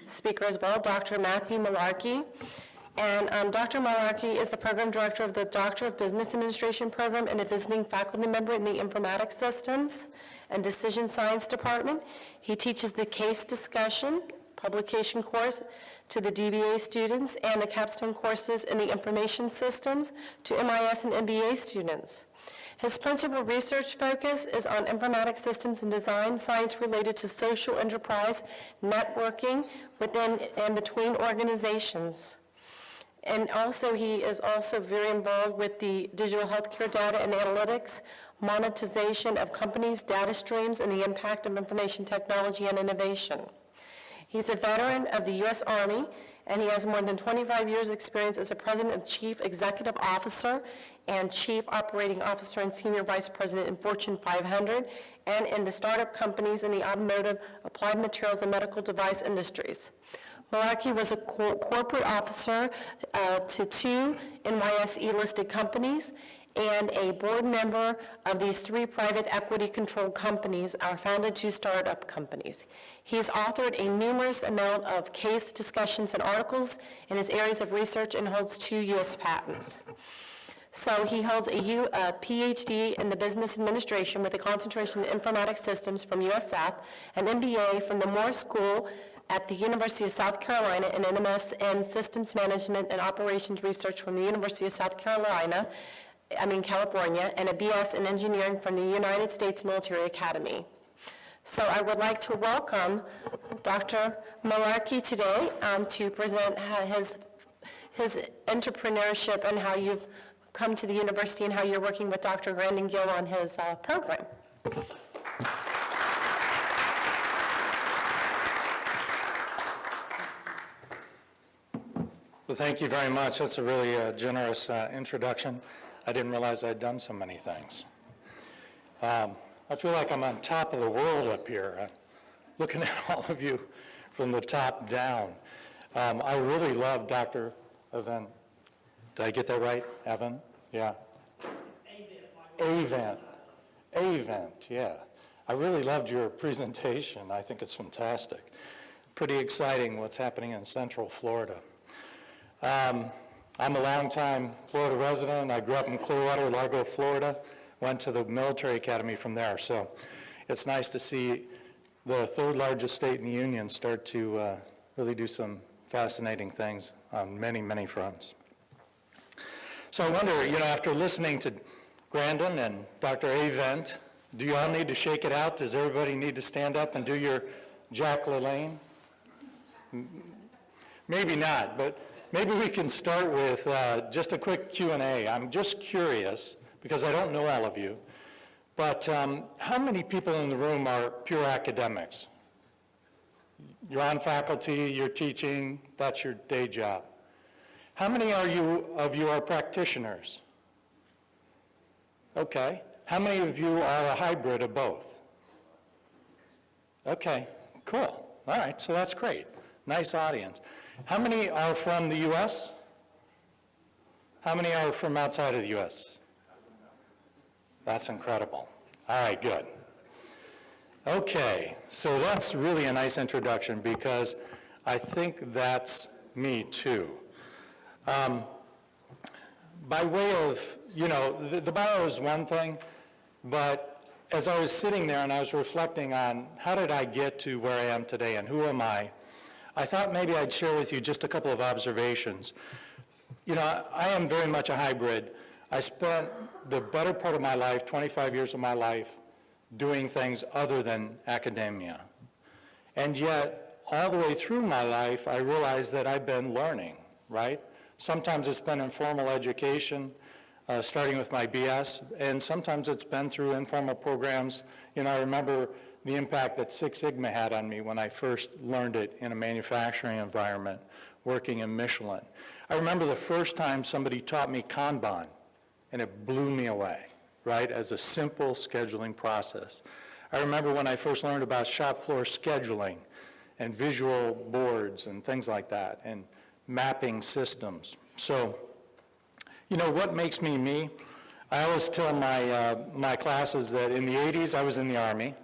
speaker as well, Dr. Matthew Mullarkey. And Dr. Mullarkey is the program director of the Doctor of Business Administration program and a visiting faculty member in the Informatics Systems and Decision Science Department. He teaches the case discussion publication course to the DBA students and the capstone courses in the information systems to MIS and MBA students. His principal research focus is on informatics systems and design science related to social enterprise networking within and between organizations. And also, he is also very involved with the digital healthcare data and analytics, monetization of companies' data streams, and the impact of information technology and innovation. He's a veteran of the U.S. Army, and he has more than 25 years' experience as a president and chief executive officer and chief operating officer and senior vice president in Fortune 500 and in the startup companies in the automotive, applied materials, and medical device industries. Mullarkey was a corporate officer to 2 NYSE-listed companies and a board member of these 3 private equity-controlled companies, our founded 2 startup companies. He's authored a numerous amount of case discussions and articles in his areas of research and holds 2 U.S. patents. So he holds a Ph.D. in the business administration with a concentration in informatics systems from USF, an MBA from the Moore School at the University of South Carolina, and an MS in systems management and operations research from the University of South California, and a BS in engineering from the United States Military Academy. So I would like to welcome Dr. Mullarkey today to present his entrepreneurship and how you've come to the university and how you're working with Dr. Grandin Gill on his program. Well, thank you very much. That's a really generous introduction. I didn't realize I'd done so many things. I feel like I'm on top of the world up here, looking at all of you from the top down. I really love Dr. Evan. Did I get that right? Evan? Yeah. Avent, yeah. I really loved your presentation. I think it's fantastic. Pretty exciting what's happening in Central Florida. I'm a longtime Florida resident. I grew up in Clearwater, Largo, Florida. Went to the military academy from there. So it's nice to see the 3rd largest state in the union start to really do some fascinating things on many, many fronts. So I wonder, after listening to Grandin and Dr. Avent, do you all need to shake it out? Does everybody need to stand up and do your Jack LaLanne? Maybe not, but maybe we can start with just a quick Q&A. I'm just curious, because I don't know all of you, but how many people in the room are pure academics? You're on faculty, you're teaching, that's your day job. How many of you are practitioners? Okay. How many of you are a hybrid of both? Okay, cool. All right, so that's great. Nice audience. How many are from the U.S.? How many are from outside of the U.S.? That's incredible. All right, good. Okay, so that's really a nice introduction because I think that's me too. By way of, the bio is one thing, but as I was sitting there and I was reflecting on how did I get to where I am today and who am I thought maybe I'd share with you just a couple of observations. I am very much a hybrid. I spent the better part of my life, 25 years of my life, doing things other than academia. And yet, all the way through my life, I realized that I've been learning, right? Sometimes it's been informal education, starting with my BS, and sometimes it's been through informal programs. I remember the impact that Six Sigma had on me when I first learned it in a manufacturing environment, working in Michelin. I remember the first time somebody taught me Kanban, and it blew me away, right, as a simple scheduling process. I remember when I first learned about shop floor scheduling and visual boards and things like that, and mapping systems. So, what makes me me? I always tell my classes that in the 80s I was in the Army,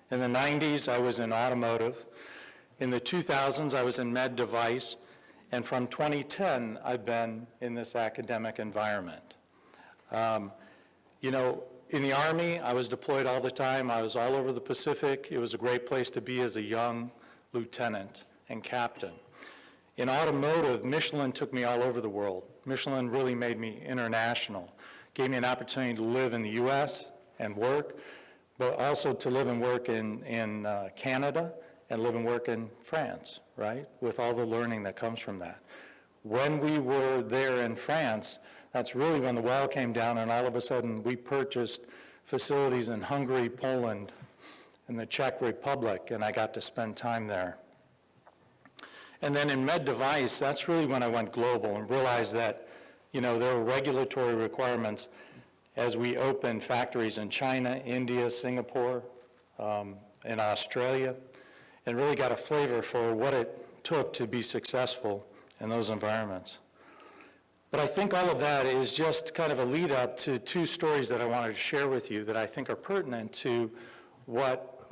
in the 90s I was in automotive, In the 2000s, I was in med device, and from 2010, I've been in this academic environment. You know, in the Army, I was deployed all the time. I was all over the Pacific. It was a great place to be as a young lieutenant and captain. In automotive, Michelin took me all over the world. Michelin really made me international, gave me an opportunity to live in the U.S. and work, but also to live and work in Canada and live and work in France, right, with all the learning that comes from that. When we were there in France, that's really when the wall came down, and all of a sudden we purchased facilities in Hungary, Poland, and the Czech Republic, and I got to spend time there. And then in med device, that's really when I went global and realized that, you know, there were regulatory requirements as we opened factories in China, India, Singapore, and Australia, and really got a flavor for what it took to be successful in those environments. But I think all of that is just kind of a lead up to two stories that I wanted to share with you that I think are pertinent to what,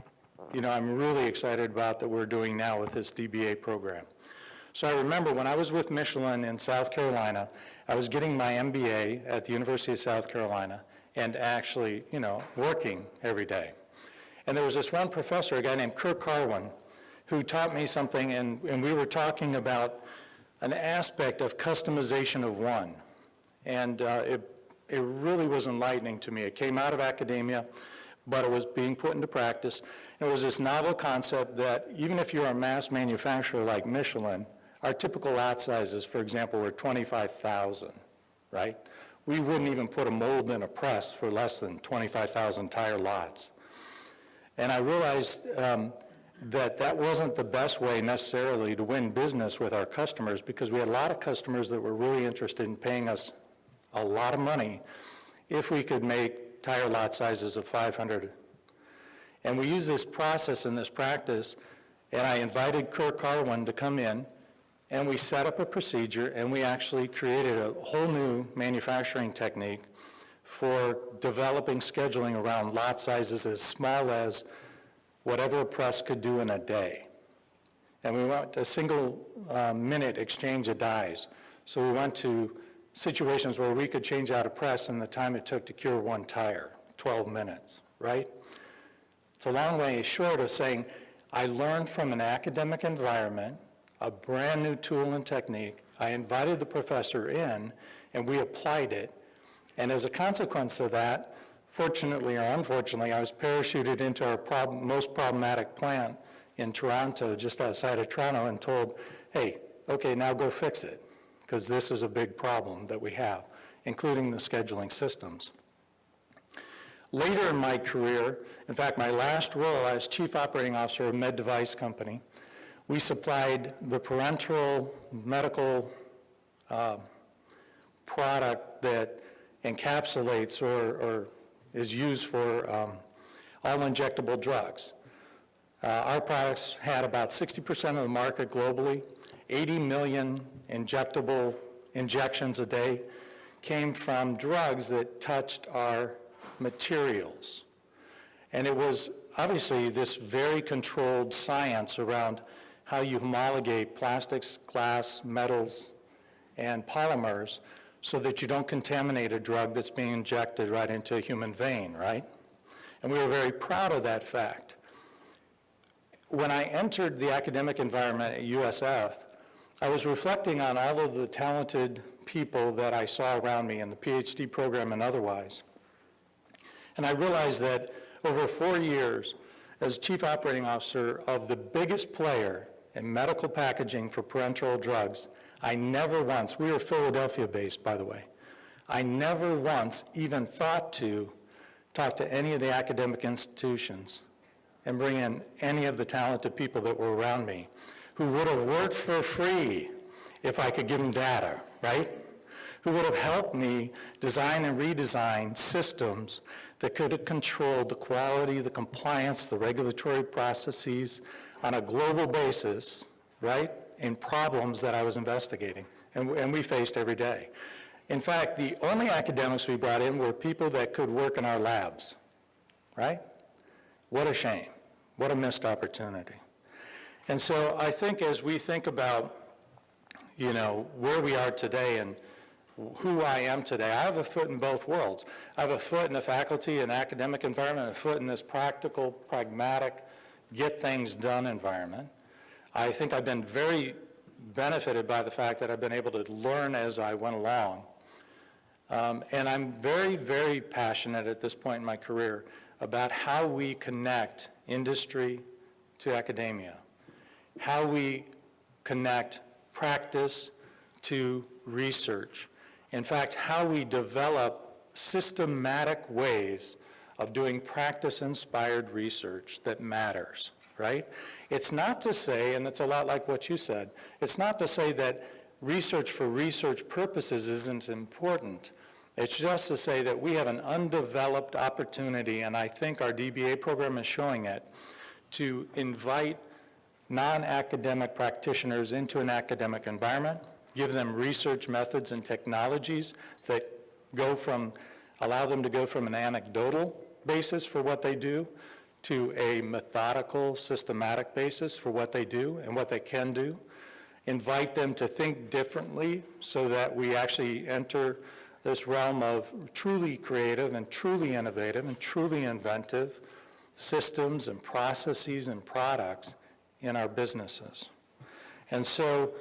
you know, I'm really excited about that we're doing now with this DBA program. So I remember when I was with Michelin in South Carolina, I was getting my MBA at the University of South Carolina and actually, you know, working every day. And there was this one professor, a guy named Kirk Carwin, who taught me something, and we were talking about an aspect of customization of one. And it really was enlightening to me. It came out of academia, but it was being put into practice. It was this novel concept that even if you're a mass manufacturer like Michelin, our typical lot sizes, for example, were 25,000, right? We wouldn't even put a mold in a press for less than 25,000 tire lots. And I realized that wasn't the best way necessarily to win business with our customers, because we had a lot of customers that were really interested in paying us a lot of money if we could make tire lot sizes of 500. And we used this process and this practice, and I invited Kirk Carwin to come in, and we set up a procedure, and we actually created a whole new manufacturing technique for developing scheduling around lot sizes as small as whatever a press could do in a day. And we went to a single minute exchange of dies. So we went to situations where we could change out a press in the time it took to cure one tire, 12 minutes, right? It's a long way short of saying, I learned from an academic environment, a brand new tool and technique. I invited the professor in, and we applied it. And as a consequence of that, fortunately or unfortunately, I was parachuted into our most problematic plant in Toronto, just outside of Toronto, and told, hey, okay, now go fix it, because this is a big problem that we have, including the scheduling systems. Later in my career, in fact, my last role, I was Chief Operating Officer of a med device company. We supplied the parenteral medical product that encapsulates or is used for all injectable drugs. Our products had about 60% of the market globally. 80 million injectable injections a day came from drugs that touched our materials. And it was obviously this very controlled science around how you homologate plastics, glass, metals, and polymers so that you don't contaminate a drug that's being injected right into a human vein, right? And we were very proud of that fact. When I entered the academic environment at USF, I was reflecting on all of the talented people that I saw around me in the Ph.D. program and otherwise. And I realized that over 4 years, as Chief Operating Officer of the biggest player in medical packaging for parenteral drugs, I never once, we were Philadelphia-based, by the way, I never once even thought to talk to any of the academic institutions and bring in any of the talented people that were around me who would have worked for free if I could give them data, right? Who would have helped me design and redesign systems that could have controlled the quality, the compliance, the regulatory processes on a global basis, right, in problems that I was investigating and we faced every day. In fact, the only academics we brought in were people that could work in our labs, right? What a shame. What a missed opportunity. And so I think as we think about, where we are today and who I am today, I have a foot in both worlds. I have a foot in the faculty and academic environment, a foot in this practical, pragmatic, get things done environment. I think I've been very benefited by the fact that I've been able to learn as I went along. And I'm very, very passionate at this point in my career about how we connect industry to academia, how we connect practice to research. In fact, how we develop systematic ways of doing practice-inspired research that matters, right? It's not to say, and it's a lot like what you said, it's not to say that research for research purposes isn't important. It's just to say that we have an undeveloped opportunity, and I think our DBA program is showing it, to invite non-academic practitioners into an academic environment, give them research methods and technologies that allow them to go from an anecdotal basis for what they do to a methodical, systematic basis for what they do and what they can do. Invite them to think differently so that we actually enter this realm of truly creative and truly innovative and truly inventive systems and processes and products in our businesses. And so,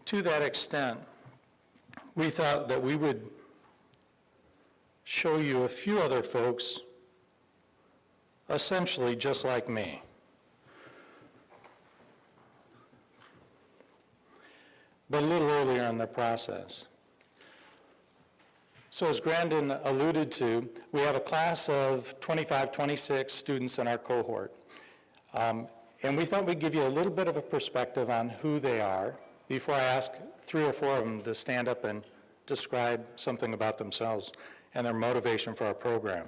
to that extent, we thought that we would show you a few other folks essentially just like me. But a little earlier in the process. So as Grandin alluded to, we have a class of 25, 26 students in our cohort. And we thought we'd give you a little bit of a perspective on who they are before I ask 3 or 4 of them to stand up and describe something about themselves and their motivation for our program.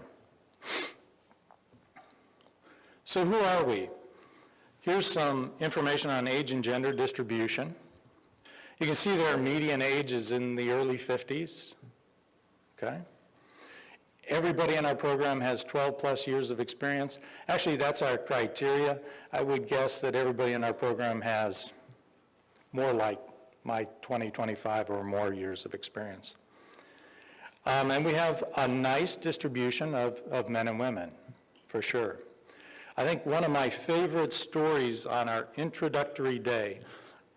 So who are we? Here's some information on age and gender distribution. You can see their median age is in the early 50s, okay? Everybody in our program has 12 plus years of experience. Actually, that's our criteria. I would guess that everybody in our program has more like my 20, 25 or more years of experience. And we have a nice distribution of men and women, for sure. I think one of my favorite stories on our introductory day,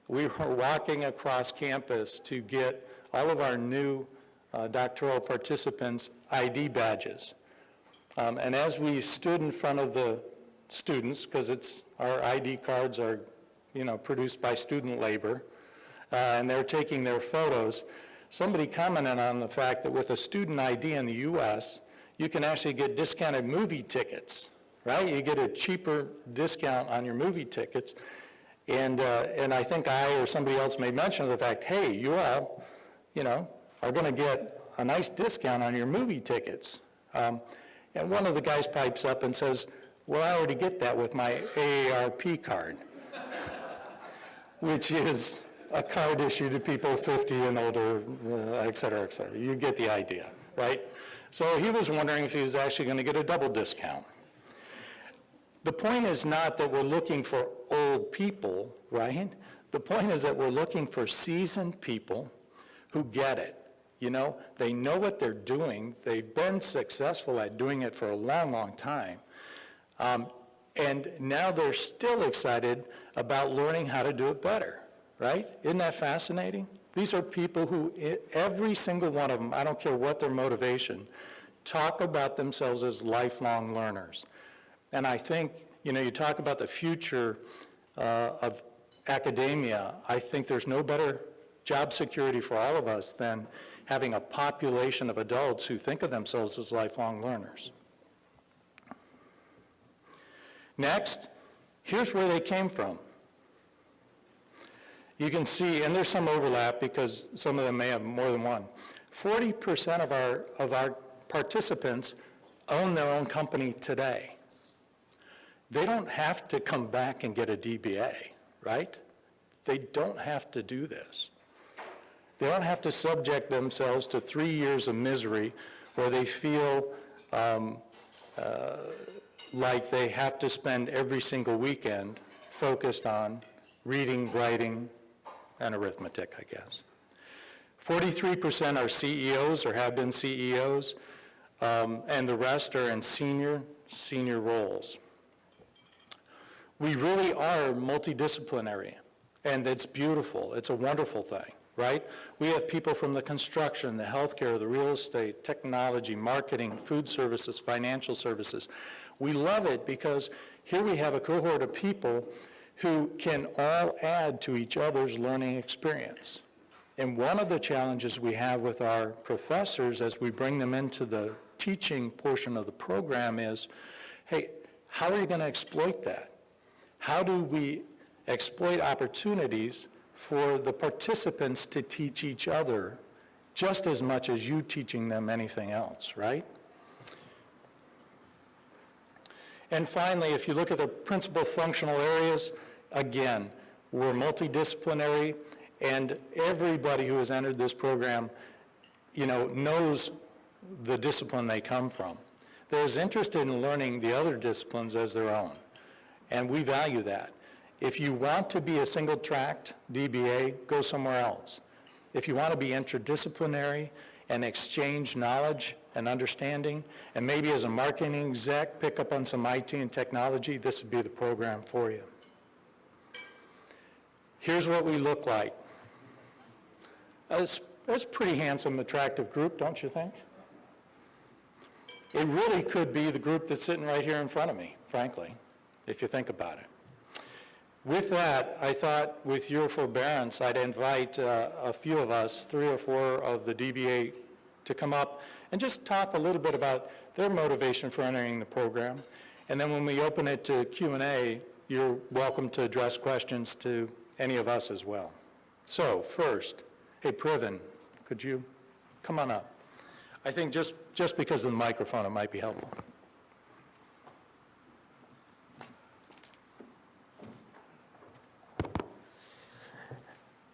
we were walking across campus to get all of our new doctoral participants' ID badges. And as we stood in front of the students, because our ID cards are, produced by student labor, and they're taking their photos, somebody commented on the fact that with a student ID in the U.S., you can actually get discounted movie tickets, right? You get a cheaper discount on your movie tickets. And I think I or somebody else made mention of the fact, hey, you all, are going to get a nice discount on your movie tickets. And one of the guys pipes up and says, well, I already get that with my AARP card, which is a card issued to people 50 and older, et cetera, et cetera. You get the idea, right? So he was wondering if he was actually going to get a double discount. The point is not that we're looking for old people, right? The point is that we're looking for seasoned people who get it. They know what they're doing. They've been successful at doing it for a long, long time. And now they're still excited about learning how to do it better, right? Isn't that fascinating? These are people who, every single one of them, I don't care what their motivation, talk about themselves as lifelong learners. And I think, you talk about the future of academia. I think there's no better job security for all of us than having a population of adults who think of themselves as lifelong learners. Next, here's where they came from. You can see, and there's some overlap because some of them may have more than one. 40% of our participants own their own company today. They don't have to come back and get a DBA, right? They don't have to do this. They don't have to subject themselves to 3 years of misery where they feel like they have to spend every single weekend focused on reading, writing, and arithmetic, I guess. 43% are CEOs or have been CEOs, and the rest are in senior roles. We really are multidisciplinary, and it's beautiful. It's a wonderful thing, right? We have people from the construction, the healthcare, the real estate, technology, marketing, food services, financial services. We love it because here we have a cohort of people who can all add to each other's learning experience. And one of the challenges we have with our professors as we bring them into the teaching portion of the program is, hey, how are you going to exploit that? How do we exploit opportunities for the participants to teach each other just as much as you teaching them anything else, right? And finally, if you look at the principal functional areas, again, we're multidisciplinary, and everybody who has entered this program, knows the discipline they come from. They're as interested in learning the other disciplines as their own, and we value that. If you want to be a single-tracked DBA, go somewhere else. If you want to be interdisciplinary and exchange knowledge and understanding, and maybe as a marketing exec, pick up on some IT and technology, this would be the program for you. Here's what we look like. That's a pretty handsome, attractive group, don't you think? It really could be the group that's sitting right here in front of me, frankly, if you think about it. With that, I thought with your forbearance, I'd invite a few of us, 3 or 4 of the DBA, to come up and just talk a little bit about their motivation for entering the program. And then when we open it to Q&A, you're welcome to address questions to any of us as well. So first, hey, Priven, could you come on up? I think just because of the microphone, it might be helpful.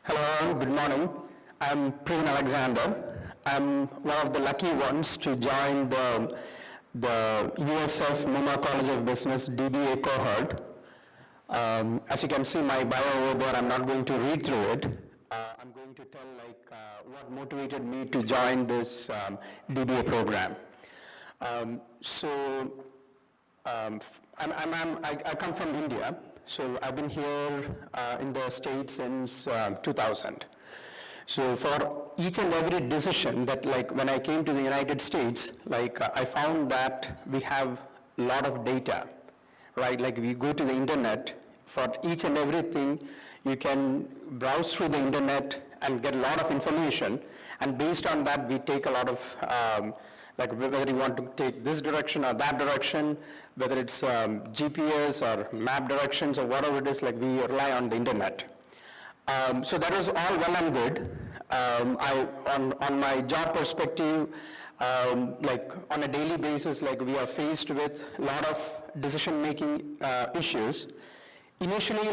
Hello, good morning. I'm Priven Alexander. I'm one of the lucky ones to join the USF Muma College of Business DBA cohort. As you can see my bio over there, I'm not going to read through it. I'm going to tell what motivated me to join this DBA program. I come from India, so I've been here in the States since 2000. So for each and every decision that when I came to the United States, I found that we have a lot of data, right? Like we go to the internet, for each and everything, you can browse through the internet and get a lot of information, and based on that, we take a lot of, whether you want to take this direction or that direction, whether it's GPS or map directions or whatever it is, we rely on the internet. So that is all well and good. On my job perspective, on a daily basis, we are faced with a lot of decision-making issues. Initially,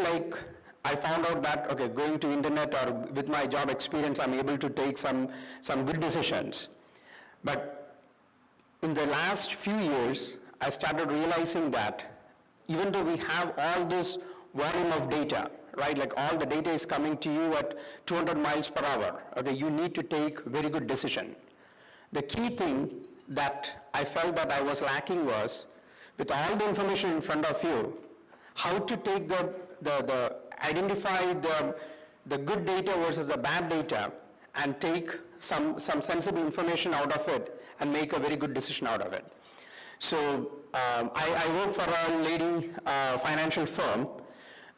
I found out that, okay, going to internet or with my job experience, I'm able to take some good decisions. But in the last few years, I started realizing that even though we have all this volume of data, right, all the data is coming to you at 200 miles per hour, okay, you need to take very good decision. The key thing that I felt that I was lacking was, with all the information in front of you, how to take identify the good data versus the bad data and take some sensible information out of it and make a very good decision out of it. So I work for a leading financial firm.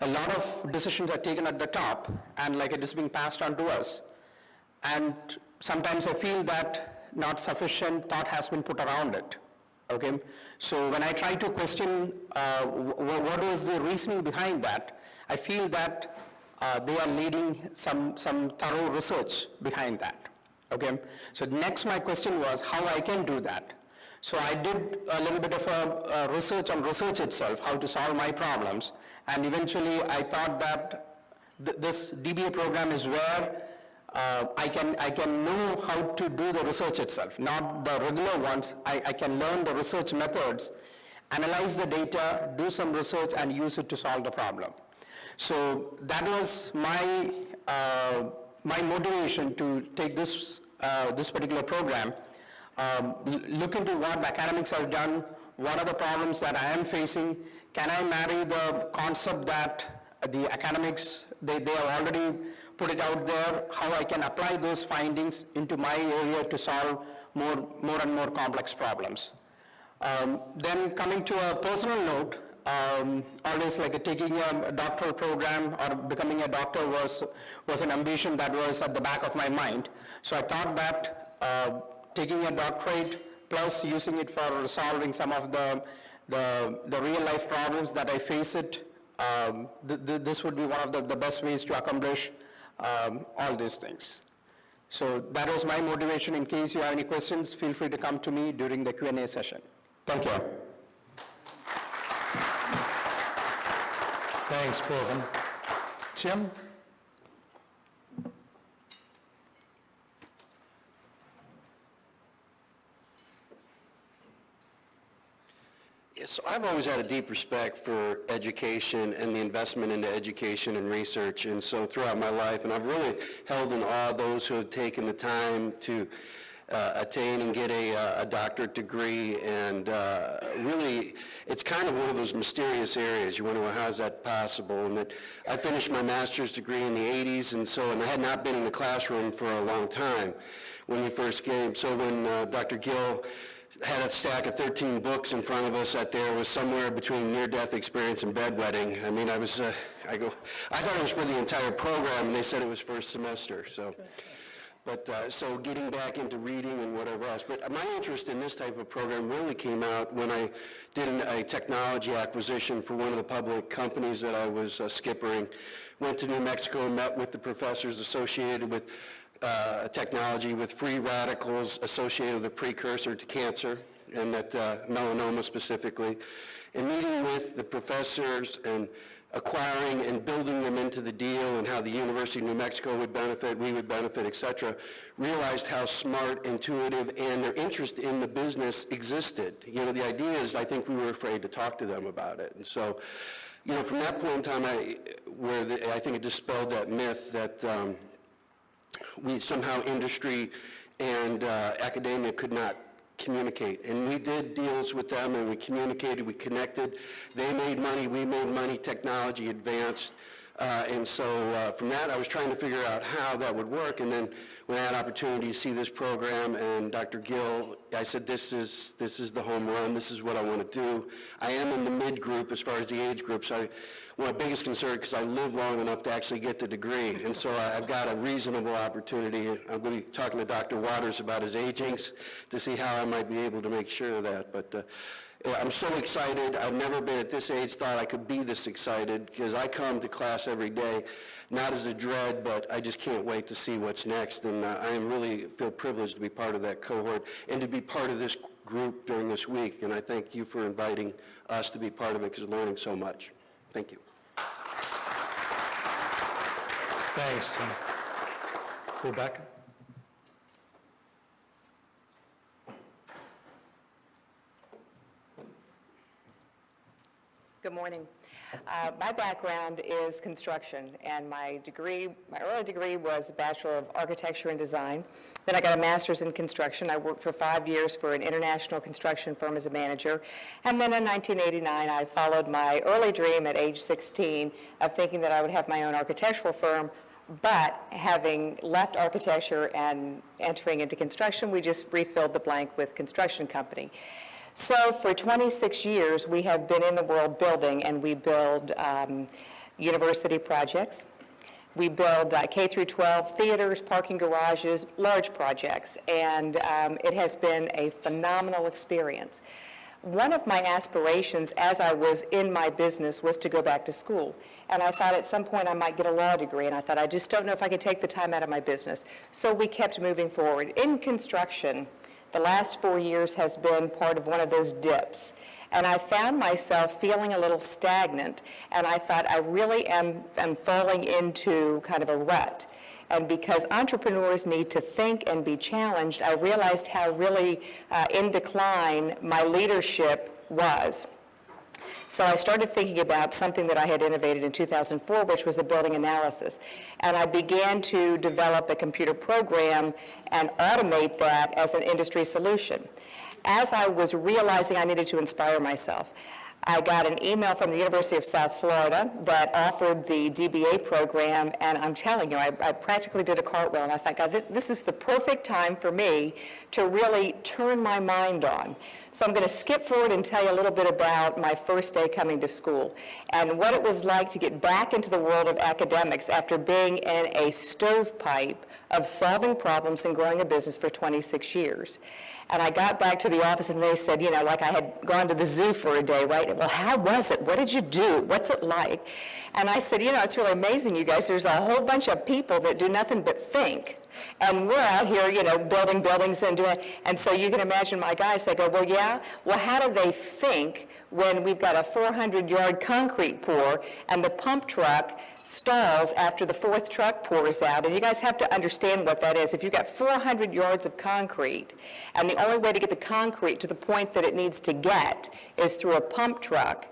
A lot of decisions are taken at the top and it is being passed on to us. And sometimes I feel that not sufficient thought has been put around it. Okay, so when I try to question what was the reasoning behind that, I feel that they are leading some thorough research behind that. Okay, so next my question was how I can do that. So I did a little bit of a research on research itself, how to solve my problems, and eventually I thought that this DBA program is where I can know how to do the research itself, not the regular ones. I can learn the research methods, analyze the data, do some research, and use it to solve the problem. So that was my my motivation to take this this particular program. Look into what the academics have done, what are the problems that I am facing, can I marry the concept that the academics, they have already put it out there, how I can apply those findings into my area to solve more and more complex problems. Then coming to a personal note, always like taking a doctoral program or becoming a doctor was an ambition that was at the back of my mind. So I thought that taking a doctorate plus using it for solving some of the real life problems that I face this would be one of the best ways to accomplish all these things. So that was my motivation. In case you have any questions, feel free to come to me during the Q&A session. Thank you. Thanks, Bovan. Tim? So I've always had a deep respect for education and the investment into education and research, and so throughout my life, and I've really held in awe those who have taken the time to attain and get a doctorate degree, and really, it's kind of one of those mysterious areas. You wonder, well, how is that possible? And that I finished my master's degree in the 80s, and I had not been in the classroom for a long time when we first came. So when Dr. Gill had a stack of 13 books in front of us that there was somewhere between near-death experience and bedwetting. I mean, I thought it was for the entire program, and they said it was first semester, so. But, so getting back into reading and whatever else. But my interest in this type of program really came out when I did a technology acquisition for one of the public companies that I was skippering. Went to New Mexico and met with the professors associated with technology, with free radicals associated with a precursor to cancer, and that melanoma specifically, and meeting with the professors and acquiring and building them into the deal and how the University of New Mexico would benefit, we would benefit, et cetera, realized how smart, intuitive, and their interest in the business existed. You know, the idea is, I think we were afraid to talk to them about it. And so, you know, from that point in time, I think it dispelled that myth that we somehow industry and academia could not communicate. And we did deals with them, and we communicated, we connected. They made money, we made money, technology advanced. And so from that, I was trying to figure out how that would work. And then when I had an opportunity to see this program and Dr. Gill, I said, this is the home run. This is what I want to do. I am in the mid group as far as the age group. So my biggest concern, because I lived long enough to actually get the degree. And so I've got a reasonable opportunity. I'm going to be talking to Dr. Waters about his agings to see how I might be able to make sure of that. But I'm so excited. I've never been at this age thought I could be this excited, because I come to class every day, not as a dread, but I just can't wait to see what's next. And I really feel privileged to be part of that cohort and to be part of this group during this week. And I thank you for inviting us to be part of it, because we're learning so much. Thank you. Thanks, Tim. Rebecca? Good morning. My background is construction, and my early degree was a Bachelor of Architecture and Design. Then I got a master's in construction. I worked for 5 years for an international construction firm as a manager. And then in 1989, I followed my early dream at age 16 of thinking that I would have my own architectural firm. But having left architecture and entering into construction, we just refilled the blank with construction company. So for 26 years, we have been in the world building, and we build university projects. We build K through 12 theaters, parking garages, large projects, and it has been a phenomenal experience. One of my aspirations as I was in my business was to go back to school. And I thought at some point I might get a law degree, and I thought, I just don't know if I could take the time out of my business. So we kept moving forward. In construction, the last 4 years has been part of one of those dips. And I found myself feeling a little stagnant, and I thought I really am falling into kind of a rut. And because entrepreneurs need to think and be challenged, I realized how really in decline my leadership was. So I started thinking about something that I had innovated in 2004, which was a building analysis. And I began to develop a computer program and automate that as an industry solution. As I was realizing I needed to inspire myself, I got an email from the University of South Florida that offered the DBA program, and I'm telling you, I practically did a cartwheel, and I thought, God, this is the perfect time for me to really turn my mind on. So I'm going to skip forward and tell you a little bit about my first day coming to school and what it was like to get back into the world of academics after being in a stovepipe of solving problems and growing a business for 26 years. And I got back to the office and they said, like I had gone to the zoo for a day, right? Well, how was it? What did you do? What's it like? And I said, it's really amazing, you guys. There's a whole bunch of people that do nothing but think. And we're out here, building buildings and doing, and so you can imagine my guys, they go, well, how do they think when we've got a 400-yard concrete pour and the pump truck stalls after the fourth truck pours out? And you guys have to understand what that is. If you've got 400 yards of concrete, and the only way to get the concrete to the point that it needs to get is through a pump truck,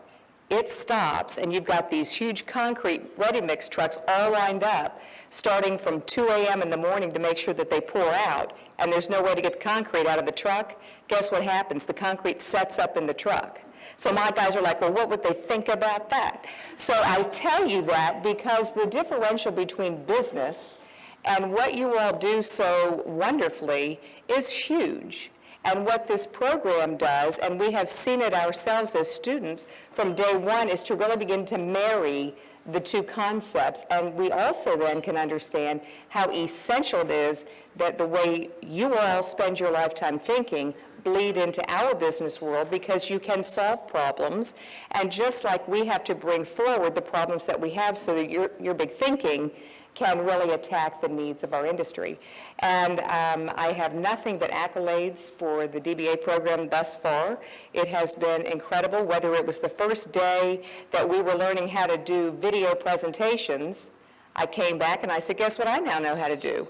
it stops, and you've got these huge concrete ready-mix trucks all lined up, starting from 2 a.m. in the morning to make sure that they pour out, and there's no way to get the concrete out of the truck. Guess what happens? The concrete sets up in the truck. So my guys are like, well, what would they think about that? So I tell you that because the differential between business and what you all do so wonderfully is huge. And what this program does, and we have seen it ourselves as students from day one, is to really begin to marry the two concepts. And we also then can understand how essential it is that the way you all spend your lifetime thinking bleed into our business world, because you can solve problems. And just like we have to bring forward the problems that we have so that your big thinking can really attack the needs of our industry. And I have nothing but accolades for the DBA program thus far. It has been incredible, whether it was the first day that we were learning how to do video presentations. I came back and I said, guess what I now know how to do?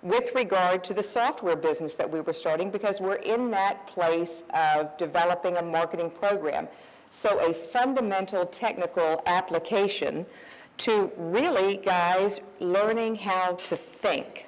With regard to the software business that we were starting, because we're in that place of developing a marketing program. So a fundamental technical application to really, guys, learning how to think.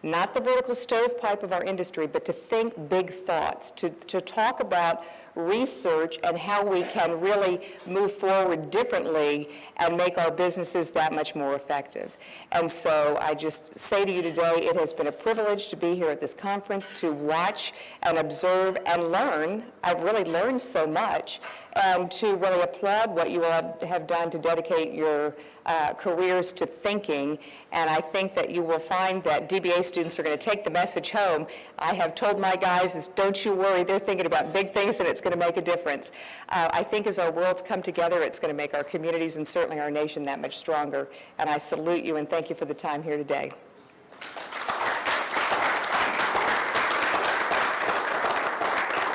Not the vertical stovepipe of our industry, but to think big thoughts, to talk about research and how we can really move forward differently and make our businesses that much more effective. And so I just say to you today, it has been a privilege to be here at this conference, to watch and observe and learn. I've really learned so much, and to really applaud what you all have done to dedicate your careers to thinking. And I think that you will find that DBA students are going to take the message home. I have told my guys, is don't you worry, they're thinking about big things and it's going to make a difference. I think as our worlds come together, it's going to make our communities and certainly our nation that much stronger. And I salute you and thank you for the time here today.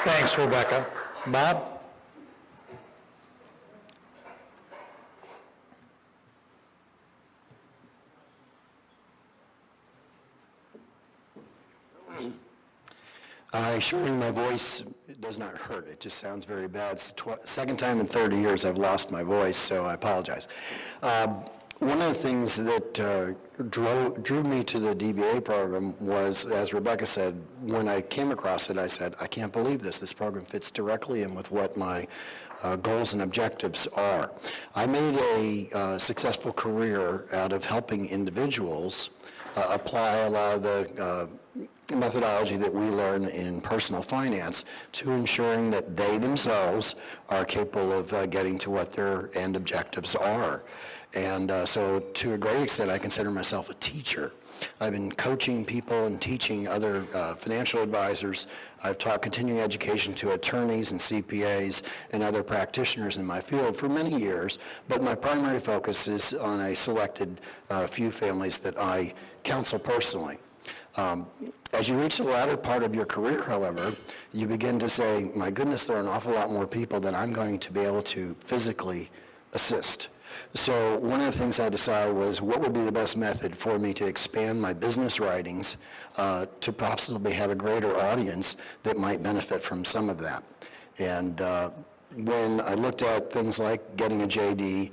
Thanks, Rebecca. Bob? Shortening my voice does not hurt. It just sounds very bad. It's the second time in 30 years I've lost my voice, so I apologize. One of the things that drew me to the DBA program was, as Rebecca said, when I came across it, I said, I can't believe this. This program fits directly in with what my goals and objectives are. I made a successful career out of helping individuals apply a lot of the methodology that we learn in personal finance to ensuring that they themselves are capable of getting to what their end objectives are. And so to a great extent, I consider myself a teacher. I've been coaching people and teaching other financial advisors. I've taught continuing education to attorneys and CPAs and other practitioners in my field for many years, but my primary focus is on a selected few families that I counsel personally. As you reach the latter part of your career, however, you begin to say, my goodness, there are an awful lot more people than I'm going to be able to physically assist. So one of the things I decided was what would be the best method for me to expand my business writings to possibly have a greater audience that might benefit from some of that. And when I looked at things like getting a JD,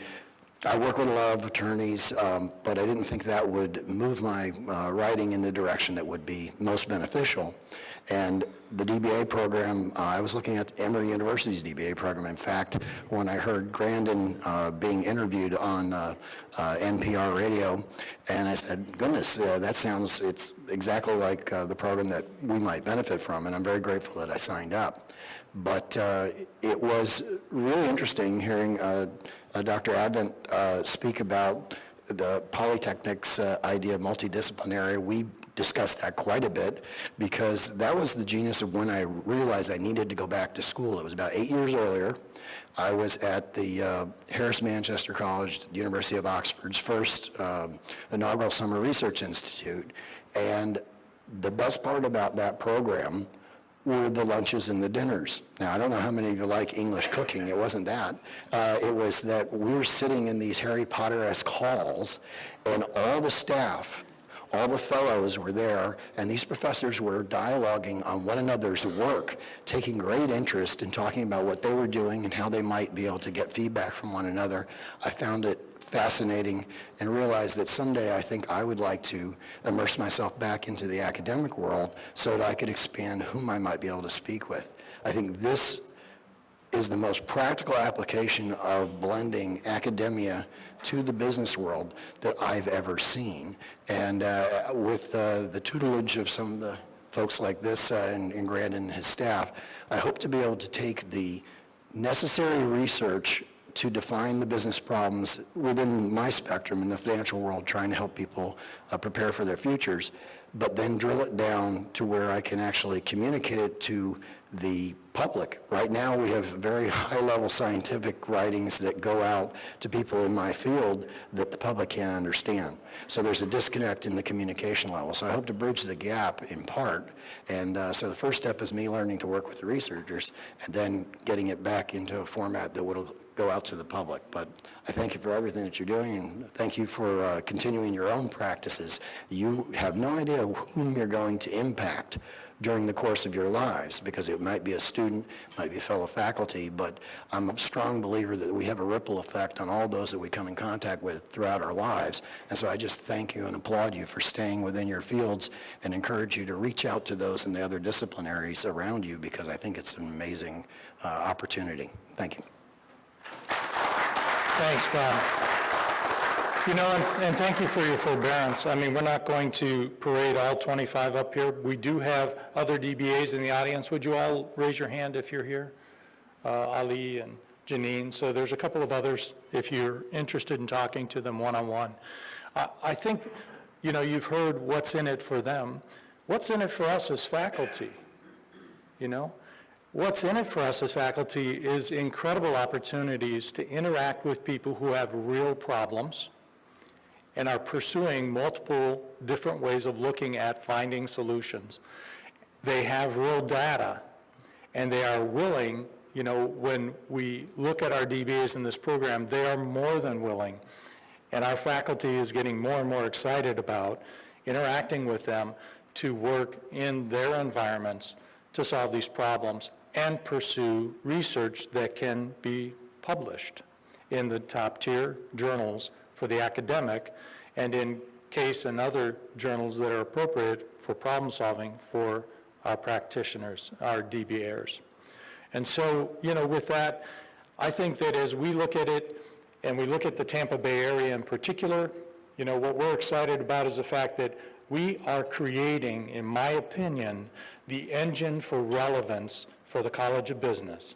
I work with a lot of attorneys, but I didn't think that would move my writing in the direction that would be most beneficial. And the DBA program, I was looking at Emory University's DBA program. In fact, when I heard Grandin being interviewed on NPR radio, and I said, goodness, that sounds, it's exactly like the program that we might benefit from, and I'm very grateful that I signed up. But it was really interesting hearing Dr. Advent speak about the Polytechnic's idea of multidisciplinary. We discussed that quite a bit because that was the genius of when I realized I needed to go back to school. It was about 8 years earlier. I was at the Harris Manchester College, University of Oxford's first inaugural summer research institute. And the best part about that program were the lunches and the dinners. Now, I don't know how many of you like English cooking. It wasn't that. It was that we were sitting in these Harry Potter-esque halls, and all the staff, all the fellows were there, and these professors were dialoguing on one another's work, taking great interest in talking about what they were doing and how they might be able to get feedback from one another. I found it fascinating and realized that someday I think I would like to immerse myself back into the academic world so that I could expand whom I might be able to speak with. I think this is the most practical application of blending academia to the business world that I've ever seen. And with the tutelage of some of the folks like this and Grandin and his staff, I hope to be able to take the necessary research to define the business problems within my spectrum in the financial world, trying to help people prepare for their futures, but then drill it down to where I can actually communicate it to the public. Right now, we have very high-level scientific writings that go out to people in my field that the public can't understand. So there's a disconnect in the communication level. So I hope to bridge the gap in part. And so the first step is me learning to work with the researchers and then getting it back into a format that will go out to the public. But I thank you for everything that you're doing, and thank you for continuing your own practices. You have no idea whom you're going to impact during the course of your lives, because it might be a student, might be a fellow faculty, but I'm a strong believer that we have a ripple effect on all those that we come in contact with throughout our lives. And so I just thank you and applaud you for staying within your fields and encourage you to reach out to those in the other disciplinaries around you, because I think it's an amazing opportunity. Thank you. Thanks, Bob. You know, and thank you for your forbearance. I mean, we're not going to parade all 25 up here. We do have other DBAs in the audience. Would you all raise your hand if you're here? Ali and Janine. So there's a couple of others if you're interested in talking to them one-on-one. I think, you know, you've heard what's in it for them. What's in it for us as faculty? You know? What's in it for us as faculty is incredible opportunities to interact with people who have real problems and are pursuing multiple different ways of looking at finding solutions. They have real data, and they are willing, you know, when we look at our DBAs in this program, they are more than willing. And our faculty is getting more and more excited about interacting with them to work in their environments to solve these problems and pursue research that can be published in the top tier journals for the academic, and in case in other journals that are appropriate for problem solving for our practitioners, our DBAers. And so, you know, with that, I think that as we look at it, and we look at the Tampa Bay area in particular, you know, what we're excited about is the fact that we are creating, in my opinion, the engine for relevance for the College of Business.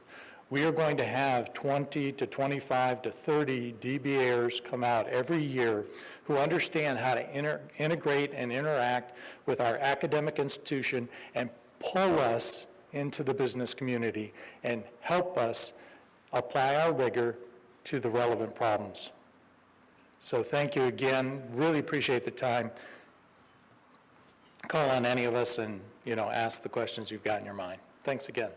We are going to have 20 to 25 to 30 DBAers come out every year who understand how to integrate and interact with our academic institution and pull us into the business community and help us apply our rigor to the relevant problems. So thank you again. Really appreciate the time. Call on any of us and, you know, ask the questions you've got in your mind. Thanks again.